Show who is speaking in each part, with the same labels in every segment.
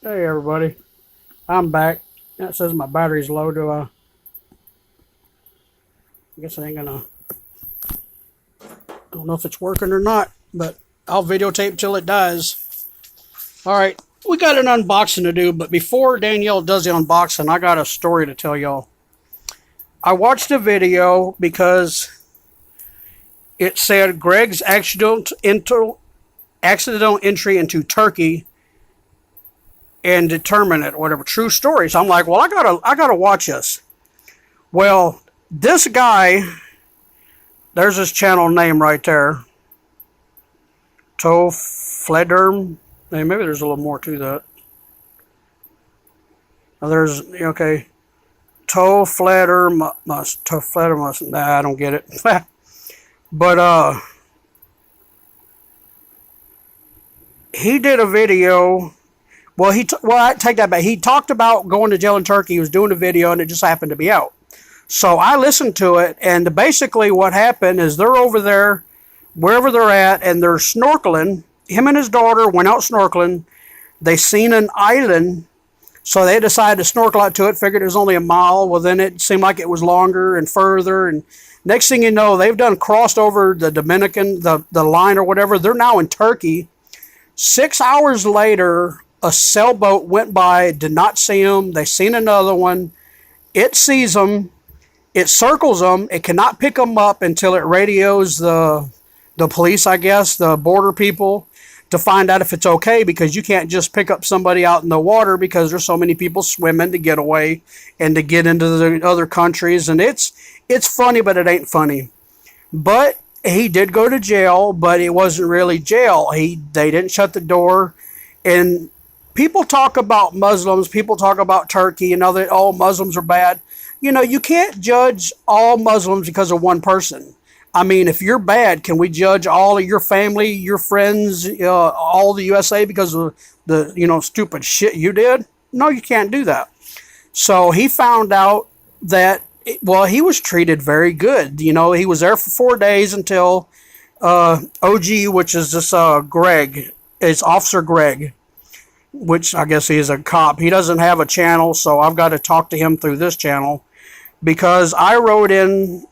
Speaker 1: Hey everybody, I'm back. It says my battery's low. I guess I ain't gonna. I don't know if it's working or not, but I'll videotape till it dies. All right, we got an unboxing to do, but before Danielle does the unboxing, I got a story to tell y'all. I watched a video because it said Greg's accidental entry into Turkey and determine it, whatever, true story. So I'm like, well, I gotta watch this. Well, this guy, there's his channel name right there. Toe Flederm. Hey, maybe there's a little more to that. There's, okay. Toe Fleder must. Nah, I don't get it. But, he did a video. Well, I take that back. He talked about going to jail in Turkey. He was doing a video, and it just happened to be out. So I listened to it, and basically what happened is they're over there, wherever they're at, and they're snorkeling. Him and his daughter went out snorkeling. They seen an island, so they decided to snorkel out to it, figured it was only a mile. Well, then it seemed like it was longer and further, and next thing you know, they've done crossed over the Dominican, the line or whatever. They're now in Turkey. 6 hours later, a sailboat went by, did not see them. They seen another one. It sees them. It circles them. It cannot pick them up until it radios the police, I guess, the border people, to find out if it's okay, because you can't just pick up somebody out in the water because there's so many people swimming to get away and to get into the other countries. And it's funny, but it ain't funny. But he did go to jail, but it wasn't really jail. They didn't shut the door. And people talk about Muslims, people talk about Turkey, and that all Muslims are bad. You can't judge all Muslims because of one person. I mean, if you're bad, can we judge all of your family, your friends, all the USA because of the, stupid shit you did? No, you can't do that. So he found out that, well, he was treated very good. He was there for 4 days until OG, which is this Greg, it's Officer Greg, which I guess he is a cop. He doesn't have a channel, so I've got to talk to him through this channel, because I wrote in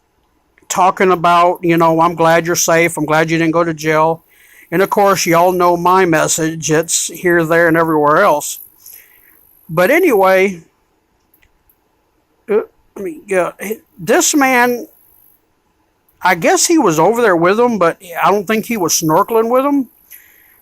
Speaker 1: talking about, I'm glad you're safe. I'm glad you didn't go to jail. And of course, y'all know my message. It's here, there, and everywhere else. But anyway, this man, I guess he was over there with him, but I don't think he was snorkeling with him.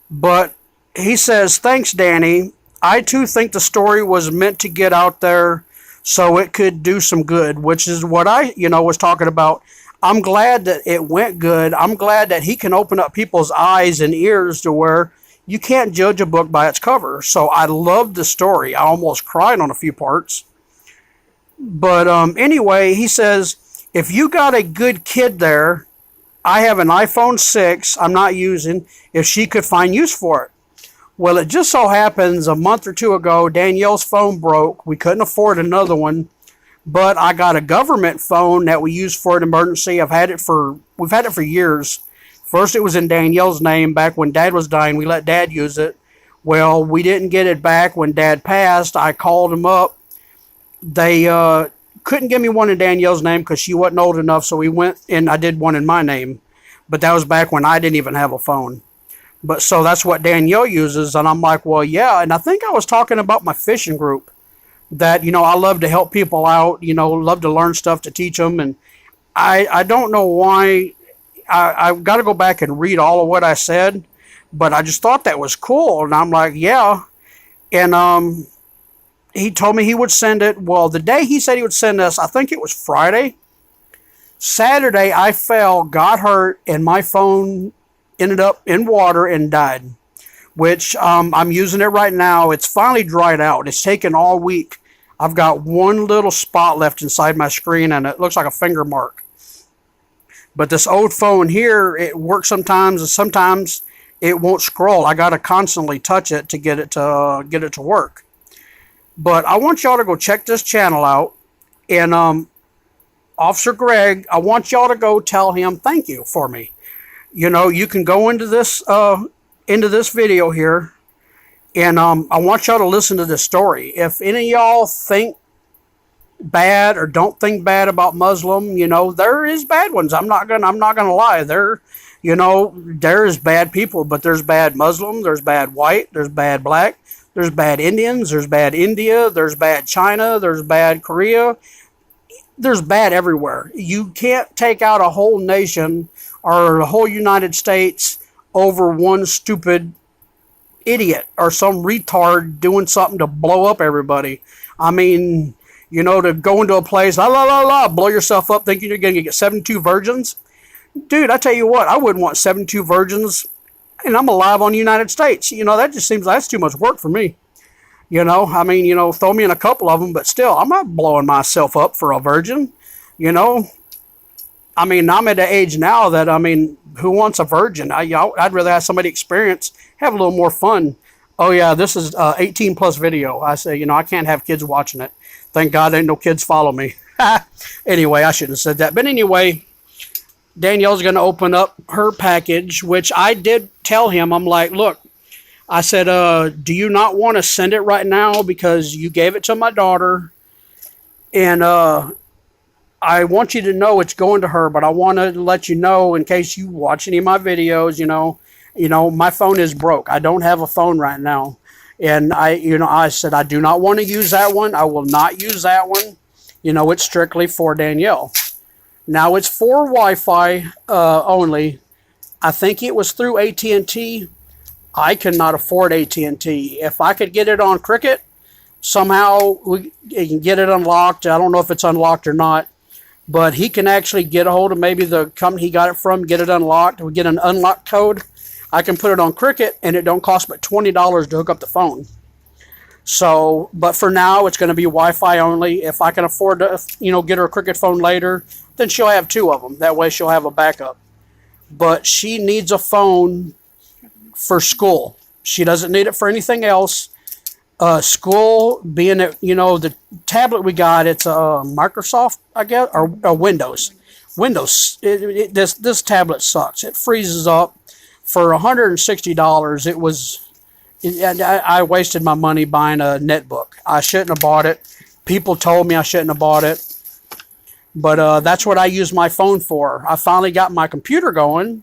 Speaker 1: But he says, thanks, Danny. I too think the story was meant to get out there so it could do some good, which is what I, was talking about. I'm glad that it went good. I'm glad that he can open up people's eyes and ears to where you can't judge a book by its cover. So I loved the story. I almost cried on a few parts. But anyway, he says, if you got a good kid there, I have an iPhone 6 I'm not using, if she could find use for it. Well, it just so happens a month or two ago, Danielle's phone broke. We couldn't afford another one, but I got a government phone that we use for an emergency. We've had it for years. First, it was in Danielle's name back when Dad was dying. We let Dad use it. Well, we didn't get it back when Dad passed. I called him up. They couldn't give me one in Danielle's name because she wasn't old enough, so we went and I did one in my name. But that was back when I didn't even have a phone. But so that's what Danielle uses, and I'm like, well, yeah. And I think I was talking about my fishing group, that, I love to help people out, love to learn stuff to teach them. And I don't know why. I've got to go back and read all of what I said, but I just thought that was cool. And I'm like, yeah. And he told me he would send it. Well, the day he said he would send us, I think it was Friday. Saturday, I fell, got hurt, and my phone ended up in water and died, which I'm using it right now. It's finally dried out. It's taken all week. I've got one little spot left inside my screen, and it looks like a finger mark. But this old phone here, it works sometimes, and sometimes it won't scroll. I got to constantly touch it to get it to work. But I want y'all to go check this channel out. And Officer Greg, I want y'all to go tell him thank you for me. You can go into this video here, And I want y'all to listen to this story. If any of y'all think bad or don't think bad about Muslim, there is bad ones. I'm not gonna lie. There's bad people, but there's bad Muslim, there's bad white, there's bad black, there's bad Indians, there's bad India, there's bad China, there's bad Korea. There's bad everywhere. You can't take out a whole nation or the whole United States over one stupid idiot or some retard doing something to blow up everybody. I mean, to go into a place, la la la la, blow yourself up thinking you're going to get 72 virgins. Dude, I tell you what, I wouldn't want 72 virgins and I'm alive on the United States. That just seems that's too much work for me. Throw me in a couple of them, but still, I'm not blowing myself up for a virgin. You know, I'm at the age now that, who wants a virgin? I'd rather have somebody experience, have a little more fun. Oh, yeah, this is 18 plus video. I say, I can't have kids watching it. Thank God ain't no kids follow me. Anyway, I shouldn't have said that. But anyway, Danielle's going to open up her package, which I did tell him. I'm like, look, I said, do you not want to send it right now because you gave it to my daughter? And I want you to know it's going to her, but I want to let you know in case you watch any of my videos, my phone is broke. I don't have a phone right now. And I said, I do not want to use that one. I will not use that one. It's strictly for Danielle. Now it's for Wi-Fi only. I think it was through AT&T. I cannot afford AT&T. If I could get it on Cricket, somehow we can get it unlocked. I don't know if it's unlocked or not, but he can actually get a hold of maybe the company he got it from, get it unlocked. We get an unlock code. I can put it on Cricket, and it don't cost but $20 to hook up the phone. So, but for now, it's going to be Wi-Fi only. If I can afford to, get her a Cricket phone later, then she'll have two of them. That way, she'll have a backup. But she needs a phone for school. She doesn't need it for anything else. School, being that, the tablet we got, it's a Microsoft, I guess, or Windows. This tablet sucks. It freezes up. For $160, I wasted my money buying a netbook. I shouldn't have bought it. People told me I shouldn't have bought it. But that's what I use my phone for. I finally got my computer going.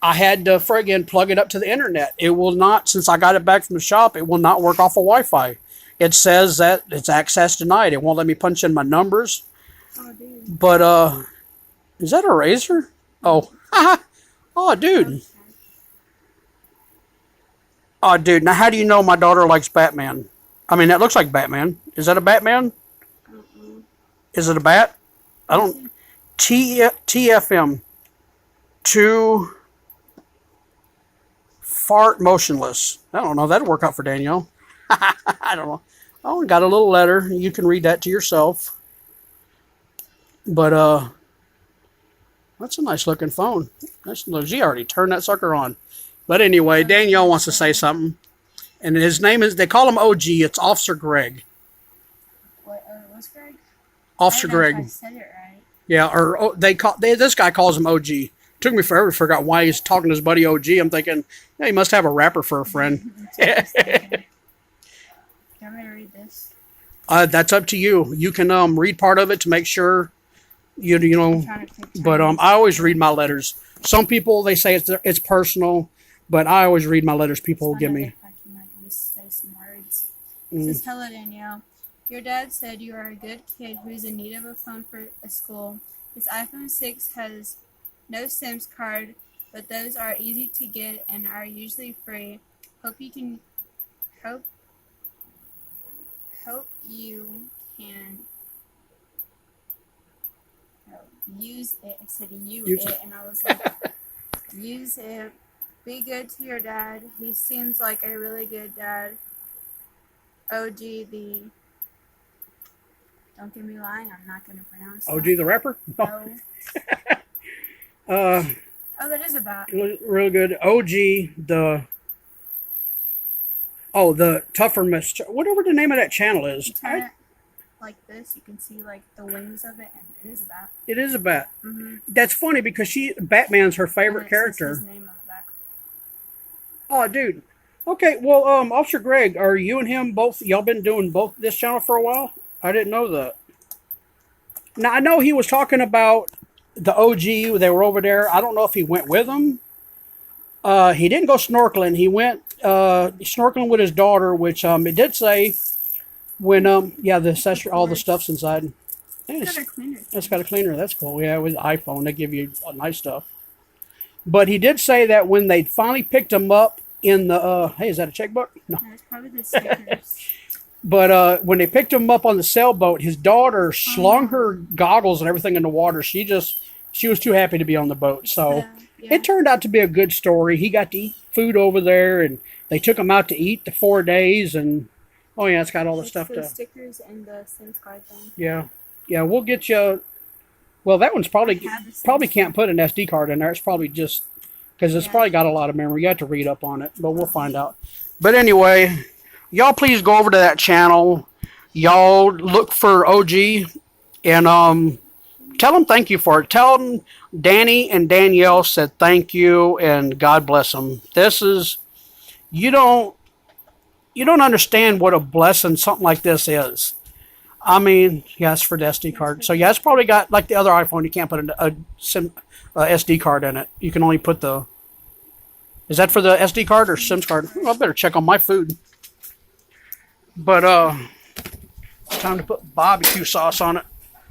Speaker 1: I had to friggin' plug it up to the internet. It will not, since I got it back from the shop, it will not work off of Wi-Fi. It says that it's access denied. It won't let me punch in my numbers. Oh, dude. But, is that a razor? Oh, oh, dude. Oh, dude. Now, how do you know my daughter likes Batman? That looks like Batman. Is that a Batman? Is it a bat? I don't... TFM. To fart motionless. I don't know. That'd work out for Danielle. I don't know. Oh, got a little letter. You can read that to yourself. But, that's a nice looking phone. She already turned that sucker on. But anyway, Danielle wants to say something. And his name is, they call him OG. It's Officer Greg.
Speaker 2: What's Greg?
Speaker 1: Officer Greg.
Speaker 2: I said it right.
Speaker 1: Yeah, or this guy calls him OG. Took me forever to figure out why he's talking to his buddy OG. I'm thinking, yeah, he must have a rapper for a friend.
Speaker 2: Can I read this?
Speaker 1: That's up to you. You can read part of it to make sure you know. But I always read my letters. Some people, they say it's personal, but I always read my letters people give me.
Speaker 2: I can say some words. It says, hello, Danielle. Your dad said you are a good kid who is in need of a phone for a school. His iPhone 6 has no SIMs card, but those are easy to get and are usually free. Hope you can use it. I said it, and I was like, use it. Be good to your dad. He seems like a really good dad. OG the... Don't get me lying, I'm not going to pronounce
Speaker 1: OG the rapper?
Speaker 2: No. That is a bat.
Speaker 1: Real good. OG the... Oh, the Tougher Miss... Whatever the name of that channel is.
Speaker 2: Turn it like this, you can see like the wings of it, and it is a bat.
Speaker 1: It is a bat.
Speaker 2: Mm-hmm.
Speaker 1: That's funny because Batman's her favorite character.
Speaker 2: His name on the back.
Speaker 1: Oh, dude. Okay, well, Officer Greg, are you and him both? Y'all been doing both this channel for a while? I didn't know that. Now I know he was talking about the OG. They were over there. I don't know if he went with them. He didn't go snorkeling. He went snorkeling with his daughter, which it did say when yeah, the accessory, all the stuff's inside. And
Speaker 2: It's got a cleaner.
Speaker 1: it's got a cleaner. That's cool. Yeah, with the iPhone, they give you nice stuff. But he did say that when they finally picked him up in the hey, is that a checkbook? No.
Speaker 2: No, it's probably the stickers.
Speaker 1: But when they picked him up on the sailboat, his daughter slung her goggles and everything in the water. She was too happy to be on the boat. So
Speaker 2: Yeah.
Speaker 1: it turned out to be a good story. He got to eat food over there, and they took him out to eat the 4 days. And oh yeah, it's got all the
Speaker 2: It's
Speaker 1: stuff
Speaker 2: the
Speaker 1: to
Speaker 2: stickers and the SIM card thing.
Speaker 1: yeah, yeah. We'll get you. Well, that one's probably
Speaker 2: I have the SIM
Speaker 1: probably
Speaker 2: card.
Speaker 1: can't put an SD card in there. It's probably just because it's
Speaker 2: Yeah.
Speaker 1: probably got a lot of memory. You have to read up on it, but we'll find out. But anyway, y'all please go over to that channel. Y'all look for OG and tell them thank you for it. Tell them Danny and Danielle said thank you and God bless them. This is you don't understand what a blessing something like this is. I mean, yeah, it's for the SD card. So yeah, it's probably got like the other iPhone. You can't put a SD card in it. You can only put the. Is that for the SD card or SIM card? Well, I better check on my food. But time to put barbecue sauce on it.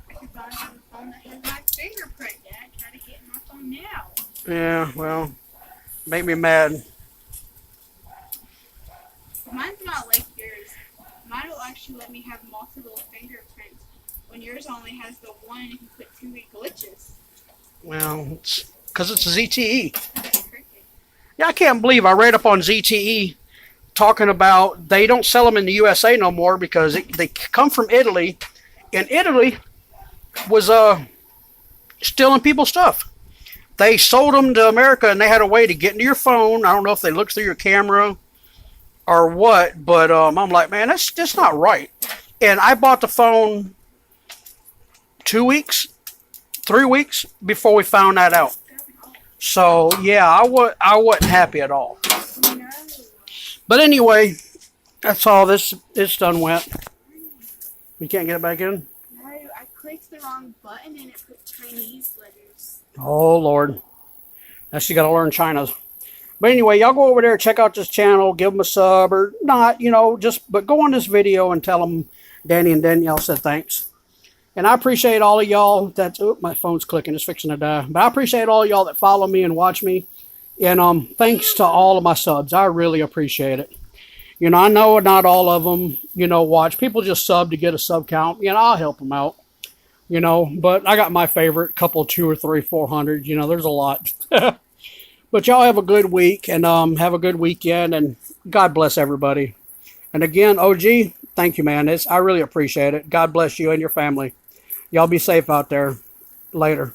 Speaker 2: I could buy a phone that has my fingerprint. Dad, try to get my phone now.
Speaker 1: Yeah, well, make me mad.
Speaker 2: Mine's not like yours. Mine will actually let me have multiple fingerprints. When yours only has the one, and you can put two glitches.
Speaker 1: Well, it's because it's a ZTE.
Speaker 2: That's cricket.
Speaker 1: Yeah, I can't believe I read up on ZTE talking about they don't sell them in the USA no more because they come from Italy, and Italy was stealing people's stuff. They sold them to America, and they had a way to get into your phone. I don't know if they looked through your camera or what, but I'm like, man, that's just not right. And I bought the phone 2 weeks, 3 weeks before we found that out. So yeah, I wasn't happy at all.
Speaker 2: No.
Speaker 1: But anyway, that's all this done went. We can't get it back in?
Speaker 2: No, I clicked the wrong button and it put Chinese letters.
Speaker 1: Oh Lord. Now she gotta learn China's. But anyway, y'all go over there, check out this channel, give them a sub or not, but go on this video and tell them Danny and Danielle said thanks. And I appreciate all of y'all that, my phone's clicking, it's fixing to die. But I appreciate all of y'all that follow me and watch me. And thanks to all of my subs. I really appreciate it. I know not all of them, watch. People just sub to get a sub count. I'll help them out. But I got my favorite couple, 2 or 3, 400. There's a lot. But y'all have a good week and have a good weekend. And God bless everybody. And again, OG, thank you, man. I really appreciate it. God bless you and your family. Y'all be safe out there. Later.